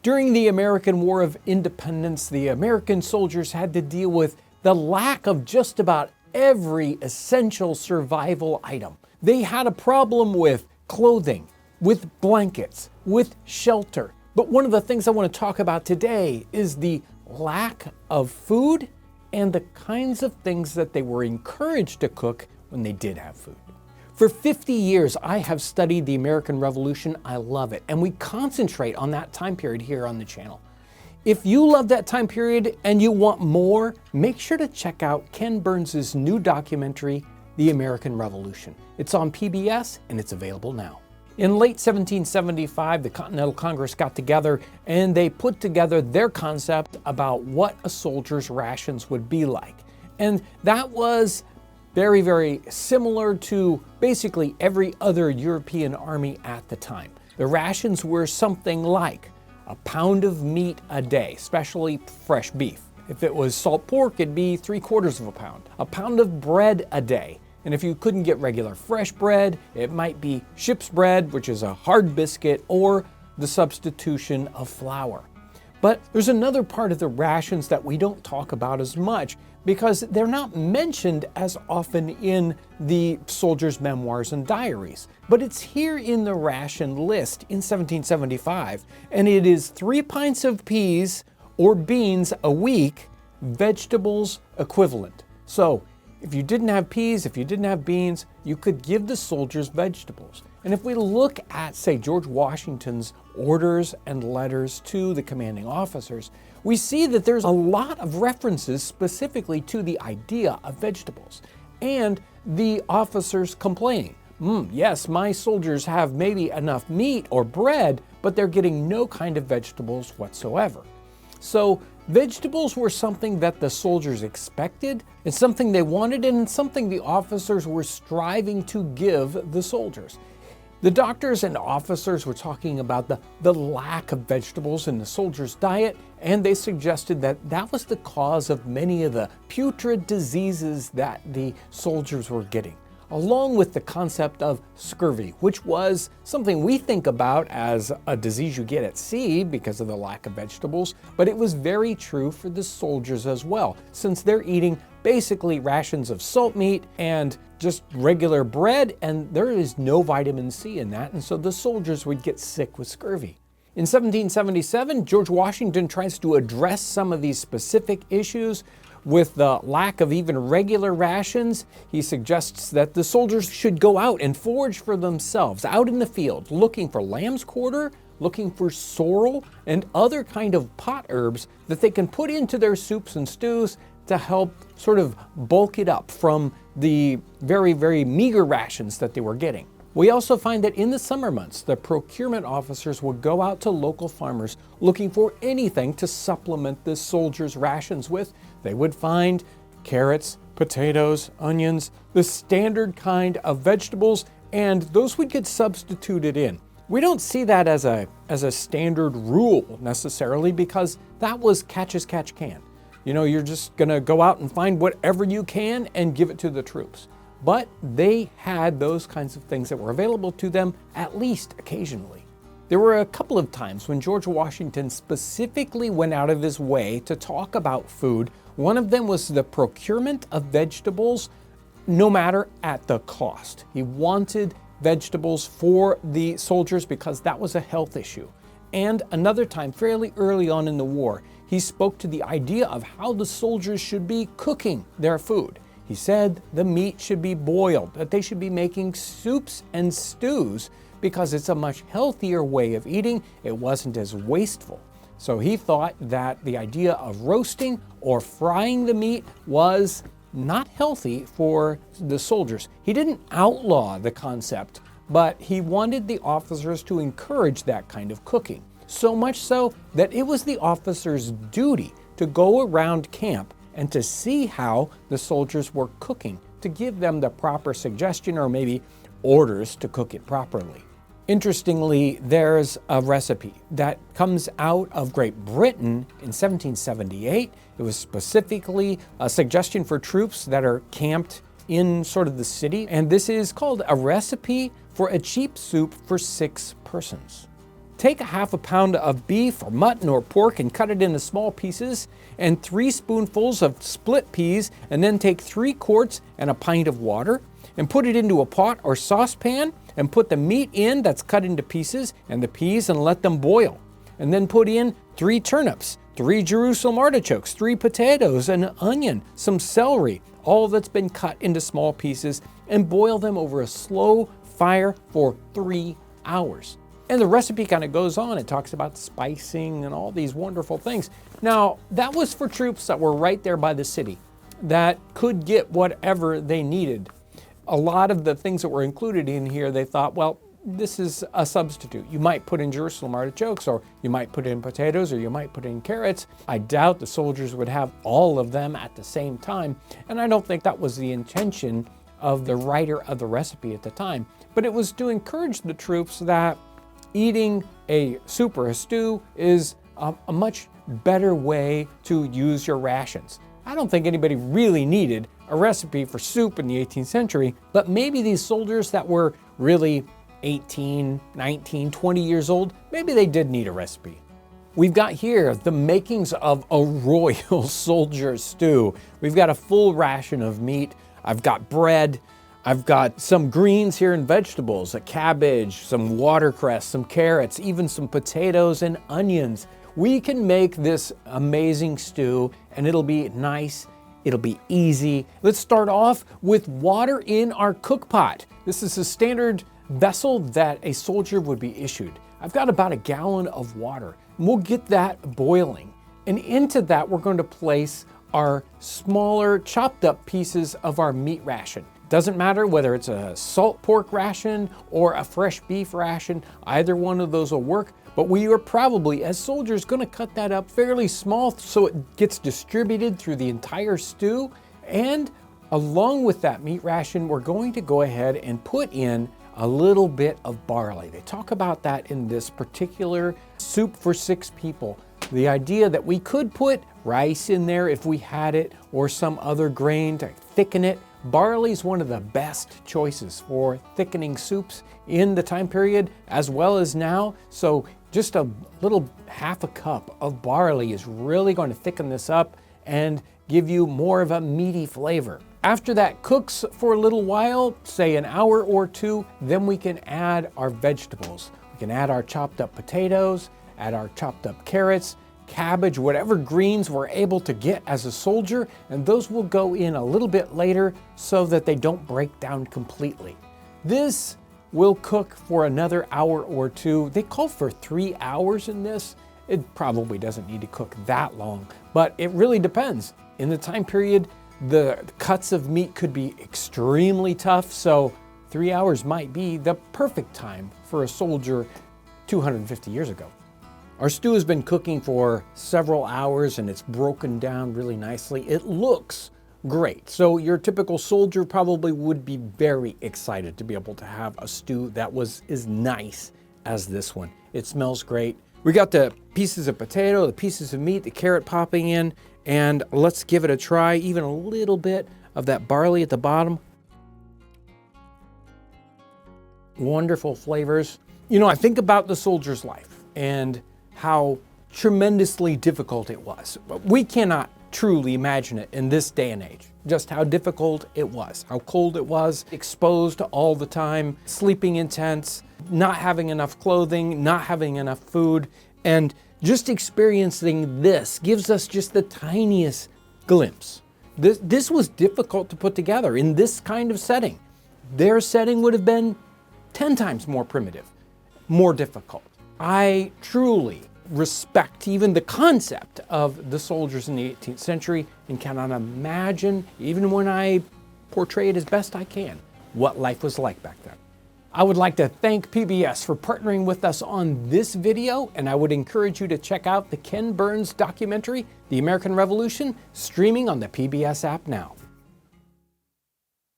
During the American War of Independence, the American soldiers had to deal with the lack of just about every essential survival item. They had a problem with clothing, with blankets, with shelter. But one of the things I want to talk about today is the lack of food and the kinds of things that they were encouraged to cook when they did have food. For 50 years, I have studied the American Revolution. I love it. And we concentrate on that time period here on the channel. If you love that time period and you want more, make sure to check out Ken Burns' new documentary, The American Revolution. It's on PBS and it's available now. In late 1775, the Continental Congress got together and they put together their concept about what a soldier's rations would be like. And that was very, very similar to basically every other European army at the time. The rations were something like a pound of meat a day, especially fresh beef. If it was salt pork, it'd be 3/4 of a pound of bread a day. And if you couldn't get regular fresh bread, it might be ship's bread, which is a hard biscuit, or the substitution of flour. But there's another part of the rations that we don't talk about as much because they're not mentioned as often in the soldiers' memoirs and diaries. But it's here in the ration list in 1775, and it is 3 pints of peas or beans a week, vegetables equivalent. So if you didn't have peas, if you didn't have beans, you could give the soldiers vegetables. And if we look at, say, George Washington's orders and letters to the commanding officers, we see that there's a lot of references specifically to the idea of vegetables. And the officers complaining, yes, my soldiers have maybe enough meat or bread, but they're getting no kind of vegetables whatsoever. So vegetables were something that the soldiers expected, it's something they wanted, and something the officers were striving to give the soldiers. The doctors and officers were talking about the lack of vegetables in the soldiers' diet, and they suggested that that was the cause of many of the putrid diseases that the soldiers were getting, along with the concept of scurvy, which was something we think about as a disease you get at sea because of the lack of vegetables, but it was very true for the soldiers as well, since they're eating basically rations of salt meat and just regular bread, and there is no vitamin C in that, and so the soldiers would get sick with scurvy. In 1777, George Washington tries to address some of these specific issues. With the lack of even regular rations, he suggests that the soldiers should go out and forage for themselves out in the field, looking for lamb's quarter, looking for sorrel, and other kind of pot herbs that they can put into their soups and stews to help sort of bulk it up from the very, very meager rations that they were getting. We also find that in the summer months, the procurement officers would go out to local farmers looking for anything to supplement the soldiers' rations with. They would find carrots, potatoes, onions, the standard kind of vegetables, and those would get substituted in. We don't see that as a standard rule necessarily, because that was catch as catch can. You know, you're just gonna go out and find whatever you can and give it to the troops. But they had those kinds of things that were available to them, at least occasionally. There were a couple of times when George Washington specifically went out of his way to talk about food. One of them was the procurement of vegetables, no matter at the cost. He wanted vegetables for the soldiers because that was a health issue. And another time, fairly early on in the war, he spoke to the idea of how the soldiers should be cooking their food. He said the meat should be boiled, that they should be making soups and stews because it's a much healthier way of eating. It wasn't as wasteful. So he thought that the idea of roasting or frying the meat was not healthy for the soldiers. He didn't outlaw the concept, but he wanted the officers to encourage that kind of cooking. So much so that it was the officers' duty to go around camp and to see how the soldiers were cooking, to give them the proper suggestion or maybe orders to cook it properly. Interestingly, there's a recipe that comes out of Great Britain in 1778. It was specifically a suggestion for troops that are camped in sort of the city, and this is called a recipe for a cheap soup for 6 persons. take a half a pound of beef or mutton or pork and cut it into small pieces, and 3 spoonfuls of split peas, and then take 3 quarts and a pint of water and put it into a pot or saucepan and put the meat in that's cut into pieces and the peas and let them boil. And then put in 3 turnips, 3 Jerusalem artichokes, 3 potatoes, an onion, some celery, all that's been cut into small pieces, and boil them over a slow fire for 3 hours. And the recipe kind of goes on. It talks about spicing and all these wonderful things. Now, that was for troops that were right there by the city that could get whatever they needed. A lot of the things that were included in here, they thought, well, this is a substitute. You might put in Jerusalem artichokes, or you might put in potatoes, or you might put in carrots. I doubt the soldiers would have all of them at the same time, and I don't think that was the intention of the writer of the recipe at the time. But it was to encourage the troops that eating a soup or a stew is a much better way to use your rations. I don't think anybody really needed a recipe for soup in the 18th century, but maybe these soldiers that were really 18, 19, 20 years old, maybe they did need a recipe. We've got here the makings of a royal soldier stew. We've got a full ration of meat. I've got bread. I've got some greens here and vegetables, a cabbage, some watercress, some carrots, even some potatoes and onions. We can make this amazing stew and it'll be nice. It'll be easy. Let's start off with water in our cook pot. This is a standard vessel that a soldier would be issued. I've got about a gallon of water. And we'll get that boiling. And into that, we're going to place our smaller chopped up pieces of our meat ration. Doesn't matter whether it's a salt pork ration or a fresh beef ration, either one of those will work. But we are probably, as soldiers, going to cut that up fairly small so it gets distributed through the entire stew. And along with that meat ration, we're going to go ahead and put in a little bit of barley. They talk about that in this particular soup for 6 people. The idea that we could put rice in there if we had it, or some other grain to thicken it. Barley is one of the best choices for thickening soups in the time period as well as now. So just a little half a cup of barley is really going to thicken this up and give you more of a meaty flavor. After that cooks for a little while, say an hour or 2, then we can add our vegetables. We can add our chopped up potatoes, add our chopped up carrots, cabbage, whatever greens we're able to get as a soldier, and those will go in a little bit later so that they don't break down completely. This will cook for another hour or 2. They call for 3 hours in this. It probably doesn't need to cook that long, but it really depends. In the time period, the cuts of meat could be extremely tough, so 3 hours might be the perfect time for a soldier 250 years ago. Our stew has been cooking for several hours and it's broken down really nicely. It looks great. So your typical soldier probably would be very excited to be able to have a stew that was as nice as this one. It smells great. We got the pieces of potato, the pieces of meat, the carrot popping in, and let's give it a try. Even a little bit of that barley at the bottom. Wonderful flavors. You know, I think about the soldier's life and how tremendously difficult it was. We cannot truly imagine it in this day and age, just how difficult it was, how cold it was, exposed all the time, sleeping in tents, not having enough clothing, not having enough food, and just experiencing this gives us just the tiniest glimpse. This was difficult to put together in this kind of setting. Their setting would have been 10 times more primitive, more difficult. I truly respect even the concept of the soldiers in the 18th century and cannot imagine, even when I portray it as best I can, what life was like back then. I would like to thank PBS for partnering with us on this video, and I would encourage you to check out the Ken Burns documentary, The American Revolution, streaming on the PBS app now.